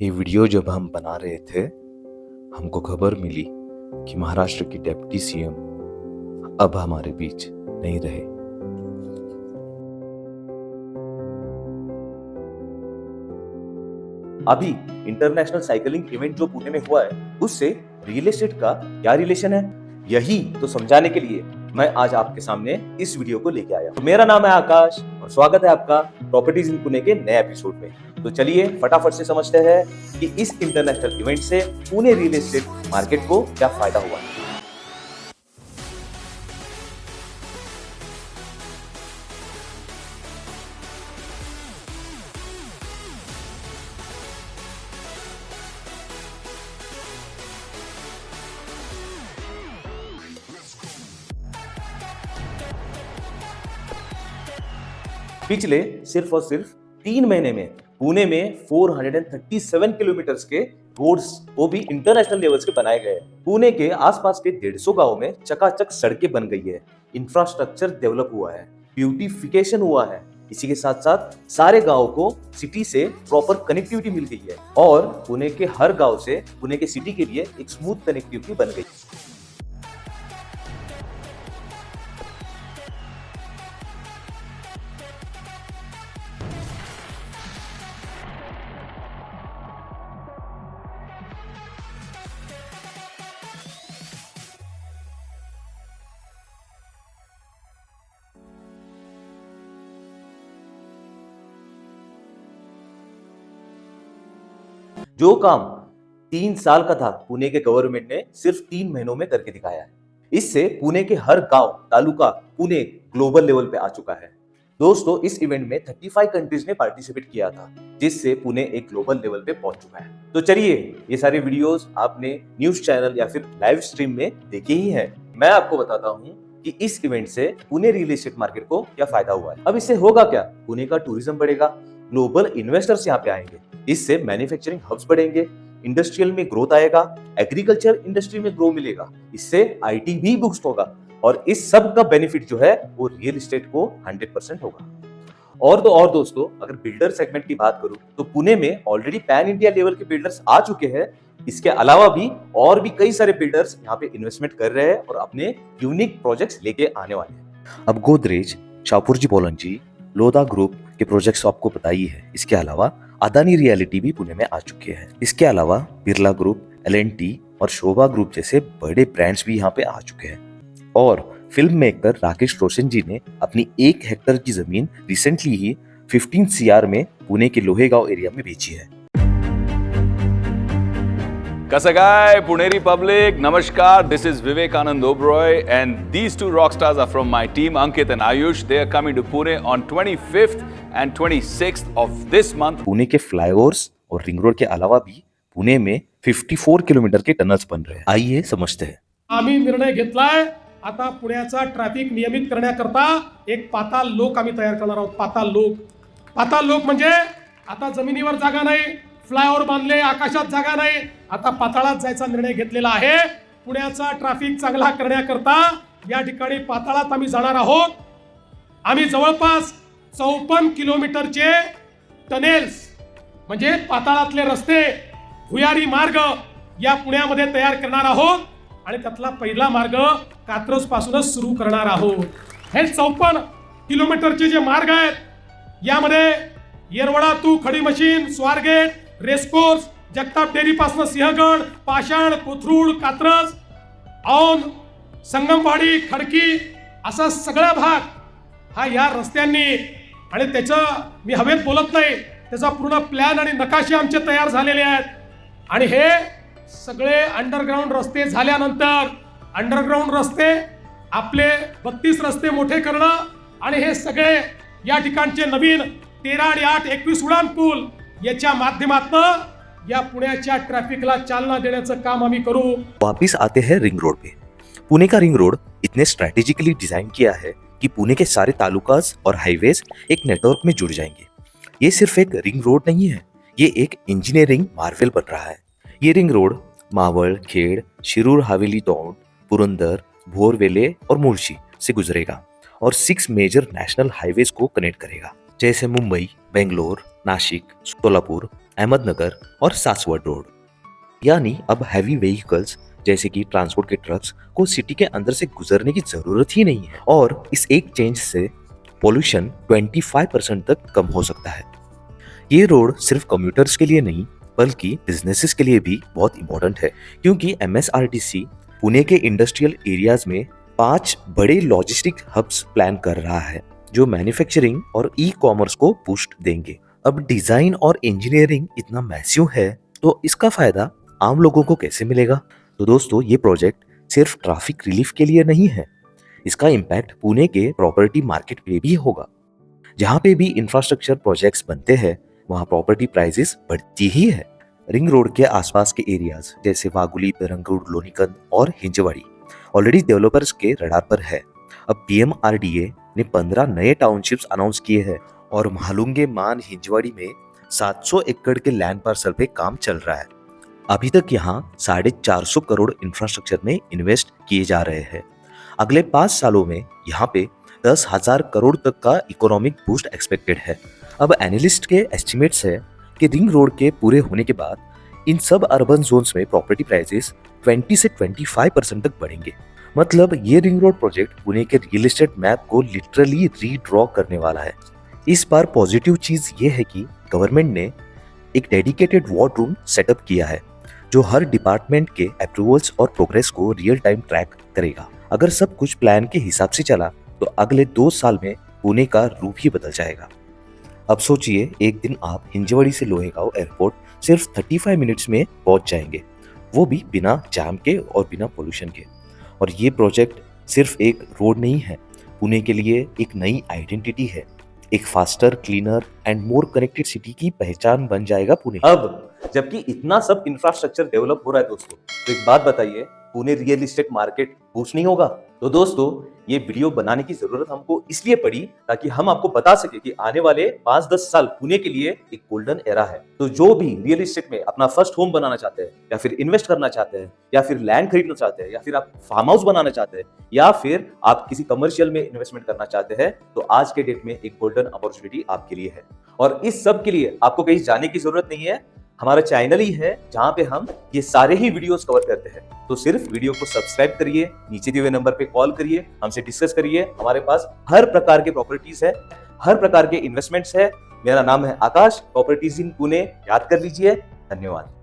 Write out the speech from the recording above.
ये वीडियो जब हम बना रहे थे, हमको खबर मिली कि महाराष्ट्र की डेप्टी सीएम अब हमारे बीच नहीं रहे। अभी इंटरनेशनल साइकिलिंग इवेंट जो पुणे में हुआ है उससे रियल एस्टेट का क्या रिलेशन है, यही तो समझाने के लिए मैं आज आपके सामने इस वीडियो को लेके आया। तो मेरा नाम है आकाश और स्वागत है आपका प्रॉपर्टीज इन पुणे के नए एपिसोड में। तो चलिए फटाफट से समझते हैं कि इस इंटरनेशनल इवेंट से पुणे रियल एस्टेट मार्केट को क्या फायदा हुआ है। पिछले सिर्फ और सिर्फ 3 महीने में पुणे में 437 किलोमीटर के रोड्स वो भी इंटरनेशनल लेवल्स के बनाए गए हैं। पुणे के आसपास के 150 गांवों में चकाचक सड़कें बन गई है, इंफ्रास्ट्रक्चर डेवलप हुआ है, ब्यूटिफिकेशन हुआ है। इसी के साथ साथ सारे गांवों को सिटी से प्रॉपर कनेक्टिविटी मिल गई है और पुणे के हर गांव से पुणे के सिटी के लिए एक स्मूथ कनेक्टिविटी बन गई। जो काम 3 साल का था पुणे के गवर्नमेंट ने सिर्फ 3 महीनों में करके दिखाया है। इससे पुणे के हर गांव तालुका पुणे ग्लोबल लेवल पे आ चुका है। दोस्तों, इस इवेंट में 35 कंट्रीज ने पार्टिसिपेट किया था, जिससे पुणे एक ग्लोबल लेवल पे पहुंच चुका है। तो चलिए, ये सारे वीडियोस आपने न्यूज चैनल या फिर लाइव स्ट्रीम में देखे ही हैं। मैं आपको बताता हूँ कि इस इवेंट से पुणे रियल एस्टेट मार्केट को क्या फायदा हुआ है। अब इससे होगा क्या? पुणे का टूरिज्म बढ़ेगा, ग्लोबल इन्वेस्टर्स यहाँ पे आएंगे, इससे मैन्युफैक्चरिंग हब्स बढ़ेंगे, इंडस्ट्रियल में ग्रोथ आएगा, एग्रीकल्चर इंडस्ट्री में ग्रो मिलेगा, इससे आईटी भी बूस्ट होगा और इस सब का बेनिफिट जो है वो रियल एस्टेट को 100% होगा। और तो और दोस्तों, अगर बिल्डर सेगमेंट की बात करूं तो पुणे में ऑलरेडी पैन इंडिया लेवल के बिल्डर्स आ चुके हैं। इसके अलावा भी और भी कई सारे बिल्डर्स यहाँ पे इन्वेस्टमेंट कर रहे हैं और अपने यूनिक प्रोजेक्ट्स लेके आने वाले हैं। अब गोदरेज, शाहपुरजी पोलंजी, लोधा ग्रुप के प्रोजेक्ट्स आपको पता ही है। इसके अलावा अदानी रियलिटी भी पुणे में आ चुके हैं। इसके अलावा बिरला ग्रुप, एल&टी और शोभा ग्रुप जैसे बड़े ब्रांड्स भी यहाँ पे आ चुके हैं। और फिल्म मेकर राकेश रोशन जी ने अपनी 1 हेक्टेयर की जमीन रिसेंटली ही 15 CR में पुणे के लोहेगांव एरिया में बेची है। कसं काय पुणेरी पब्लिक, नमस्कार. This is Vivekanand Oberoi and these two rock stars are from my team, Ankit and Ayush. They are coming to Pune on 25th and 26th of this month. Pune के flyovers और ring road के अलावा भी पुणे में 54 kilometre के tunnels बन रहे हैं। आइए समझते हैं। आम्ही निर्णय घेतलाय, आता पुण्याचा ट्रॅफिक नियमित करण्याकरता एक पाताल लोक आम्ही तयार करणार आहोत। पाताल लोक म्हणजे आता जमिनीवर जागा नाही, फ्लायओव्हर बांधले, आकाशात जागा नाही, आता पाताळात जायचा निर्णय घेतलेला आहे। पुण्याचा ट्रॅफिक चांगला करण्याकरता या ठिकाणी पाताळात आम्ही जाणार आहोत। आम्ही जवळपास 54 किलोमीटरचे टनेल्स म्हणजे पाताळातले रस्ते, भुयारी मार्ग या पुण्यामध्ये तयार करणार आहोत आणि त्यातला पहिला मार्ग कात्रज पासूनच सुरू करणार आहोत। हे 54 किलोमीटरचे जे मार्ग आहेत यामध्ये येरवडा टू खडी machine, Swargate, racecourse, Jagtap dairy पासून सिंहगड, पाषाण, कोथरूड, कात्रज, औंध, संगमवाडी, खडकी असा सगळा भाग हा या रस्त्यांनी, आणि त्याचं मी हवेत बोलत नाही, त्याचा पूर्ण प्लॅन आणि नकाशे आमचे तयार झालेले आहेत। आणि हे सगळे अंडरग्राउंड रस्ते झाल्यानंतर अंडरग्राउंड रस्ते आपले 32 रस्ते मोठे करणं आणि हे सगळे या ठिकाणचे नवीन 13 आणि 8 21 उडान पूल याच्या माध्यमातून या पुण्याच्या ट्रैफिकला चालना देण्याचं काम आम्ही करू। वापिस आते हैं रिंग रोड पे। पुणे का रिंग रोड इतने स्ट्रेटेजिकली डिजाइन किया है कि पुणे के सारे तालुकास और हाईवेज एक नेटवर्क में जुड़ जाएंगे। ये सिर्फ एक रिंग रोड नहीं है, ये एक इंजीनियरिंग मार्वेल बन रहा है। ये रिंग रोड मावळ, खेड, शिरूर, हवेली, दौंड, पुरंदर, भोरवेले और मुळशी से गुजरेगा और 6 मेजर नेशनल हाईवेज को कनेक्ट करेगा, जैसे मुंबई, बेंगलोर, नासिक, सोलापुर, अहमदनगर और सासवड रोड। यानी अब हैवी व्हीकल्स जैसे कि ट्रांसपोर्ट के ट्रक्स को सिटी के अंदर से गुजरने की जरूरत ही नहीं है और इस एक चेंज से पोल्यूशन 25% तक कम हो सकता है। ये रोड सिर्फ कम्यूटर्स के लिए नहीं बल्कि बिजनेसेस के लिए भी बहुत इंपॉर्टेंट है, क्योंकि MSRTC पुणे के इंडस्ट्रियल एरियाज में 5 बड़े लॉजिस्टिक हब्स प्लान कर रहा है जो मैन्युफैक्चरिंग और ई-कॉमर्स को बूस्ट देंगे। अब डिजाइन और इंजीनियरिंग इतना मैसिव है तो इसका फायदा आम लोगों को कैसे मिलेगा? तो दोस्तों, ये प्रोजेक्ट सिर्फ ट्रैफिक रिलीफ के लिए नहीं है, इसका इम्पैक्ट पुणे के प्रॉपर्टी मार्केट पे भी होगा। जहाँ पे भी इंफ्रास्ट्रक्चर प्रोजेक्ट्स बनते हैं वहाँ प्रॉपर्टी प्राइसेस बढ़ती ही है। रिंग रोड के आसपास के एरियाज जैसे वागुली, पेरंगुड, लोनिकंद और हिंजवाड़ी ऑलरेडी डेवलपर्स के रडार पर है। अब PMRDA ने 15 नए टाउनशिप्स अनाउंस किए हैं और महालुंगे, मान, हिंजवाड़ी में 700 एकड़ के लैंड पार्सल पे काम चल रहा है। अभी तक यहाँ 450 करोड़ इंफ्रास्ट्रक्चर में इन्वेस्ट किए जा रहे हैं। अगले 5 सालों में यहाँ पे 10,000 करोड़ तक का इकोनॉमिक बूस्ट एक्सपेक्टेड है। अब एनालिस्ट के एस्टिमेट्स है कि रिंग रोड के पूरे होने के बाद इन सब अर्बन जोन्स में प्रॉपर्टी प्राइसेस 20 से 25% तक बढ़ेंगे। मतलब ये रिंग रोड प्रोजेक्ट पुणे के रियल एस्टेट मैप को लिटरली रीड्रॉ करने वाला है। इस बार पॉजिटिव चीज ये है कि गवर्नमेंट ने एक डेडिकेटेड वॉर रूम सेटअप किया है जो हर डिपार्टमेंट के अप्रूवल्स और प्रोग्रेस को रियल टाइम ट्रैक करेगा। अगर सब कुछ प्लान के हिसाब से चला तो अगले 2 साल में पुणे का रूप ही बदल जाएगा। अब सोचिए, एक दिन आप हिंजवाड़ी से लोहेगांव एयरपोर्ट सिर्फ 35 मिनट्स में पहुंच जाएंगे, वो भी बिना जाम के और बिना पोल्यूशन के। और ये प्रोजेक्ट सिर्फ एक रोड नहीं है, पुणे के लिए एक नई आइडेंटिटी है। एक faster, cleaner and more connected CT की पहचान बन जाएगा पुणे। अब जबकि इतना सब इंफ्रास्ट्रक्चर डेवलप हो रहा है दोस्तों, तो एक बात बताइए, Pune real estate market boost नहीं होगा? तो दोस्तों, ये वीडियो बनाने की जरूरत हमको इसलिए पड़ी ताकि हम आपको बता सके कि आने वाले 5-10 साल पुणे के लिए एक गोल्डन एरा है। तो जो भी रियल एस्टेट में अपना फर्स्ट होम बनाना चाहते हैं या फिर इन्वेस्ट करना चाहते हैं या फिर लैंड खरीदना चाहते हैं या फिर आप फार्म हाउस बनाना चाहते हैं या फिर आप किसी कमर्शियल में इन्वेस्टमेंट करना चाहते हैं, तो आज के डेट में एक गोल्डन अपॉर्चुनिटी आपके लिए है। और इस सब के लिए आपको कहीं जाने की जरूरत नहीं है, हमारा चैनल ही है जहां पे हम ये सारे ही वीडियोस कवर करते हैं। तो सिर्फ वीडियो को सब्सक्राइब करिए, नीचे दिए हुए नंबर पे कॉल करिए, हमसे डिस्कस करिए। हमारे पास हर प्रकार के प्रॉपर्टीज है, हर प्रकार के इन्वेस्टमेंट्स है। मेरा नाम है आकाश, प्रॉपर्टीज इन पुणे, याद कर लीजिए। धन्यवाद।